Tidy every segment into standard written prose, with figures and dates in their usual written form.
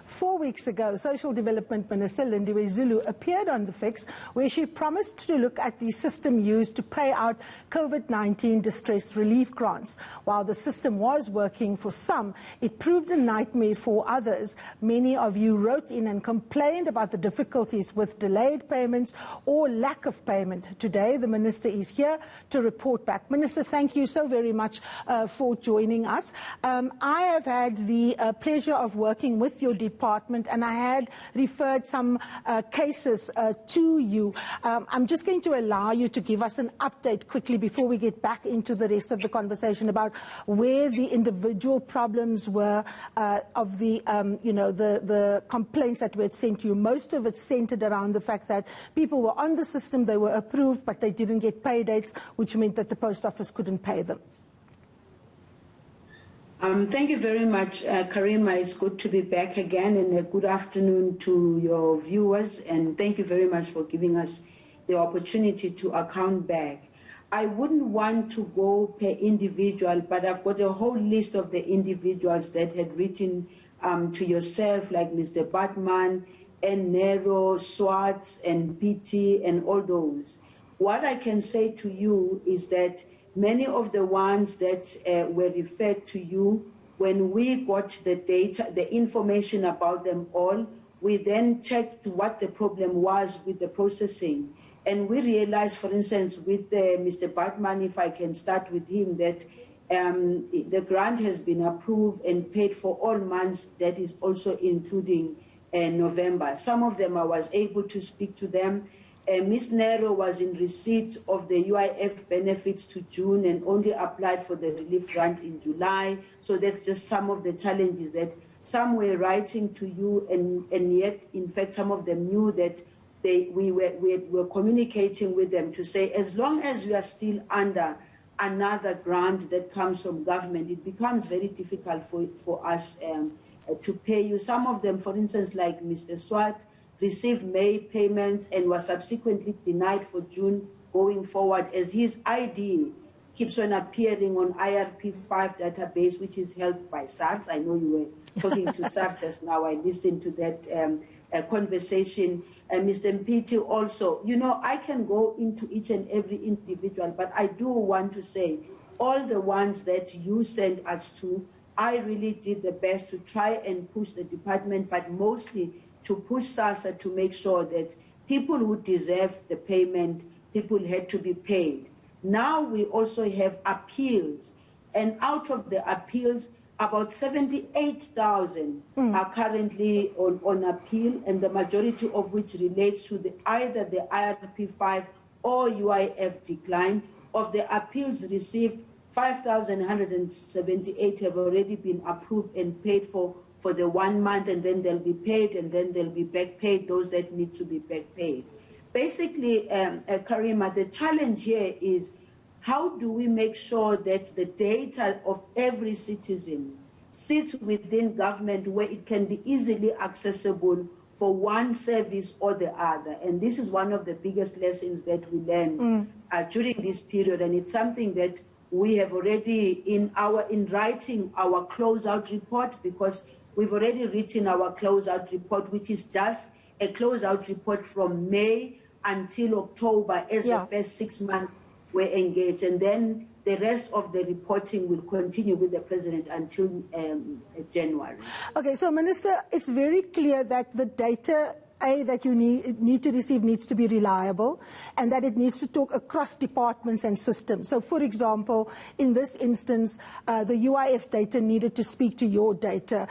4 weeks ago, Social Development Minister Lindiwe Zulu appeared on The Fix, where she promised to look at the system used to pay out COVID-19 distress relief grants. While the system was working for some, it proved a nightmare for others. Many of you wrote in and complained about the difficulties with delayed payments or lack of payment. Today, the Minister is here to report back. Minister, thank you so very much for joining us. I have had the pleasure of working with your department, and I had referred some cases to you. I'm just going to allow you to give us an update quickly before we get back into the rest of the conversation about where the individual problems were of the, the complaints that were sent to you. Most of it centered around the fact that people were on the system, they were approved, but they didn't get pay dates, which meant that the post office couldn't pay them. Thank you very much, Karima. It's good to be back again, and a good afternoon to your viewers, and thank you very much for giving us the opportunity to account back. I wouldn't want to go per individual, but I've got a whole list of the individuals that had written to yourself, like Mr. Batman, and Nero, Swartz, and PT, and all those. What I can say to you is that many of the ones that were referred to you, when we got the data, the information about them all, we then checked what the problem was with the processing. And we realized, for instance, with Mr. Batman, if I can start with him, that the grant has been approved and paid for all months, that is also including November. Some of them I was able to speak to them. Ms. Nero was in receipt of the UIF benefits to June and only applied for the relief grant in July. So that's just some of the challenges that some were writing to you, and yet, in fact, some of them knew that we were communicating with them to say, as long as you are still under another grant that comes from government, it becomes very difficult for us to pay you. Some of them, for instance, like Mr. Swart, received May payments and was subsequently denied for June going forward, as his ID keeps on appearing on IRP5 database, which is held by SARS. I know you were talking to SARS just now. I listened to that conversation. Mr. Mpiti also, I can go into each and every individual, but I do want to say all the ones that you sent us to, I really did the best to try and push the department, but mostly to push SASSA to make sure that people who deserve the payment, people had to be paid. Now we also have appeals, and out of the appeals, about 78,000 are currently on appeal, and the majority of which relates to either the IRP5 or UIF decline. Of the appeals received, 5,178 have already been approved and paid for the 1 month, and then they'll be paid, and then they'll be back paid, those that need to be back paid. Basically, Karima, the challenge here is how do we make sure that the data of every citizen sits within government where it can be easily accessible for one service or the other. And this is one of the biggest lessons that we learned during this period, and it's something that we have already in writing our closeout report, because we've already written our closeout report, which is just a closeout report from May until October as the first 6 months were engaged. And then the rest of the reporting will continue with the President until January. Okay, so Minister, it's very clear that the data that you need to receive needs to be reliable, and that it needs to talk across departments and systems. So, for example, in this instance, the UIF data needed to speak to your data.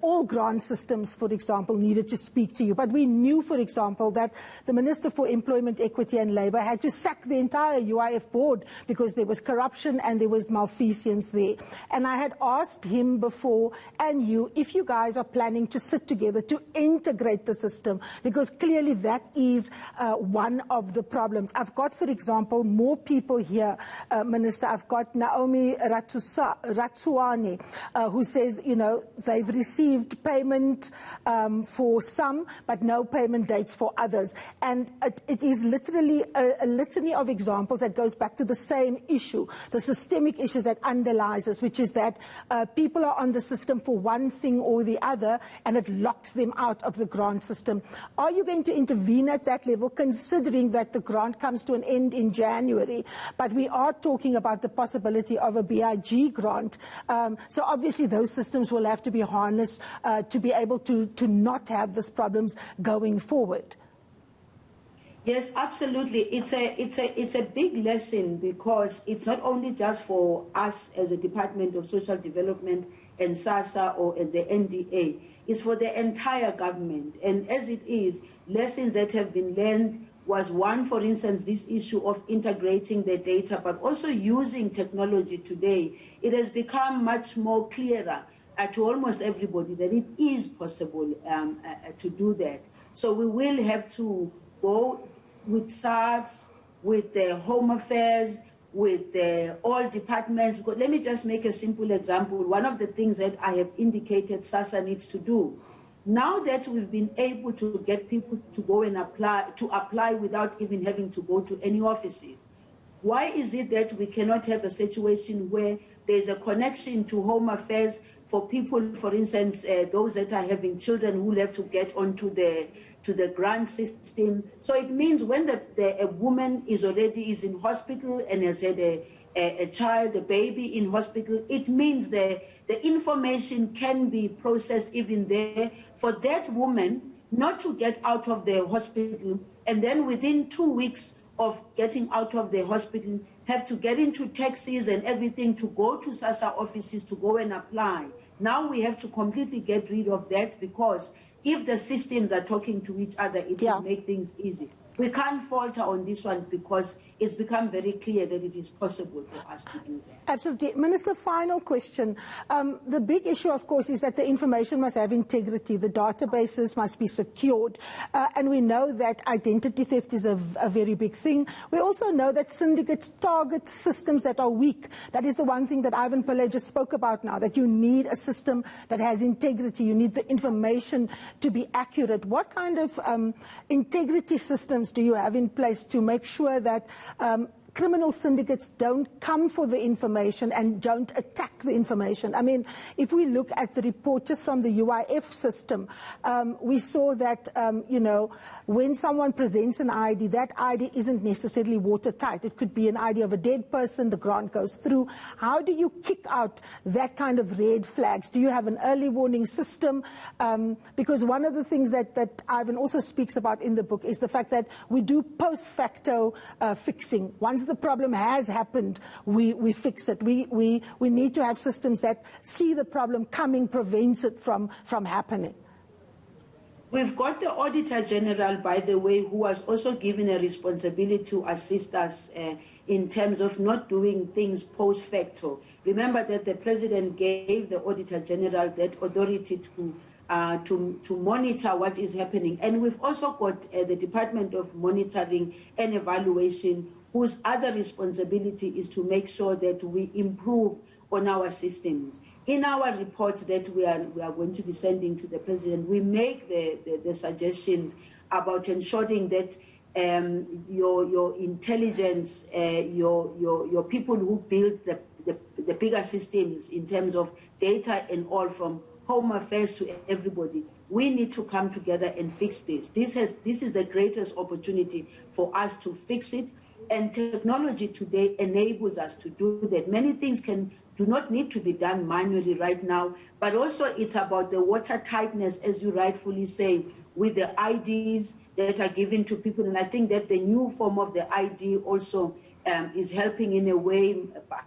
All grant systems, for example, needed to speak to you. But we knew, for example, that the Minister for Employment, Equity and Labour had to sack the entire UIF board because there was corruption and there was malfeasance there. And I had asked him before, and you, if you guys are planning to sit together to integrate the system, because clearly that is one of the problems. I've got, for example, more people here, Minister. I've got Naomi Ratsuane, who says, you know, they've received payment for some, but no payment dates for others. And it is literally a litany of examples that goes back to the same issue, the systemic issues that underlies us, which is that people are on the system for one thing or the other, and it locks them out of the grant system. Are you going to intervene at that level, considering that the grant comes to an end in January, but we are talking about the possibility of a BIG grant? So obviously those systems will have to be harnessed to be able to not have these problems going forward. Yes, absolutely. It's a big lesson, because it's not only just for us as a Department of Social Development and SASSA or the NDA. It's for the entire government. And as it is, lessons that have been learned was one, for instance, this issue of integrating the data, but also using technology today. It has become much more clearer to almost everybody that it is possible to do that. So we will have to go with SARS, with the Home Affairs, with all departments. Let me just make a simple example. One of the things that I have indicated SASSA needs to do, now that we've been able to get people to go and apply without even having to go to any offices, why is it that we cannot have a situation where there's a connection to Home Affairs for people, for instance, those that are having children who have to get onto the grant system? So it means when a woman is in hospital and has had a child, a baby in hospital, it means the information can be processed even there for that woman not to get out of the hospital, and then within 2 weeks of getting out of the hospital, have to get into taxis and everything to go to SASSA offices to go and apply. Now we have to completely get rid of that, because if the systems are talking to each other, it will make things easy. We can't falter on this one, because it's become very clear that it is possible for us to do that. Absolutely. Minister, final question. The big issue, of course, is that the information must have integrity. The databases must be secured. And we know that identity theft is a very big thing. We also know that syndicates target systems that are weak. That is the one thing that Ivan Pillay just spoke about now, that you need a system that has integrity. You need the information to be accurate. What kind of integrity systems do you have in place to make sure that criminal syndicates don't come for the information and don't attack the information? I mean, if we look at the report just from the UIF system, we saw that, you know, when someone presents an ID, that ID isn't necessarily watertight. It could be an ID of a dead person, the grant goes through. How do you kick out that kind of red flags? Do you have an early warning system? Because one of the things that Ivan also speaks about in the book is the fact that we do post facto fixing. Once the problem has happened, we fix it. We need to have systems that see the problem coming, prevents it from happening. We've got the Auditor General, by the way, who was also given a responsibility to assist us in terms of not doing things post facto. Remember that the President gave the Auditor General that authority to monitor what is happening. And we've also got the Department of Monitoring and Evaluation, whose other responsibility is to make sure that we improve on our systems. In our report that we are going to be sending to the President, we make the suggestions about ensuring that your intelligence, your people who build the bigger systems in terms of data and all, from Home Affairs to everybody, we need to come together and fix this. This is the greatest opportunity for us to fix it. And technology today enables us to do that. Many things do not need to be done manually right now, but also it's about the watertightness, as you rightfully say, with the IDs that are given to people. And I think that the new form of the ID also is helping in a way.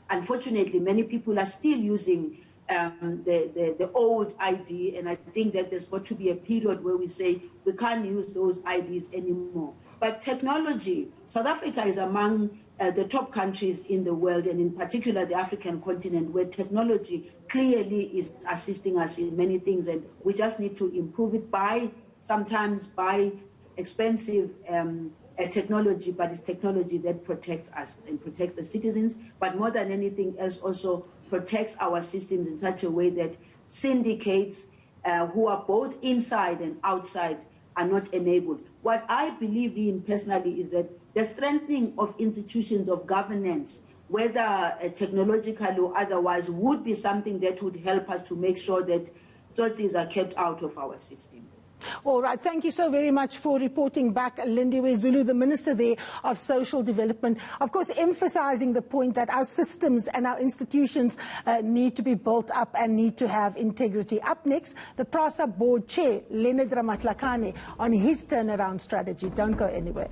Unfortunately, many people are still using the old ID, and I think that there's got to be a period where we say we can't use those IDs anymore. But technology, South Africa is among the top countries in the world, and in particular the African continent, where technology clearly is assisting us in many things, and we just need to improve it by sometimes buy expensive technology, but it's technology that protects us and protects the citizens, but more than anything else also protects our systems in such a way that syndicates who are both inside and outside are not enabled. What I believe in personally is that the strengthening of institutions of governance, whether technological or otherwise, would be something that would help us to make sure that authorities are kept out of our system. All right, thank you so very much for reporting back, Lindiwe Zulu, the Minister there of Social Development. Of course, emphasizing the point that our systems and our institutions need to be built up and need to have integrity. Up next, the PRASA Board Chair, Leonard Ramatlakane, on his turnaround strategy. Don't go anywhere.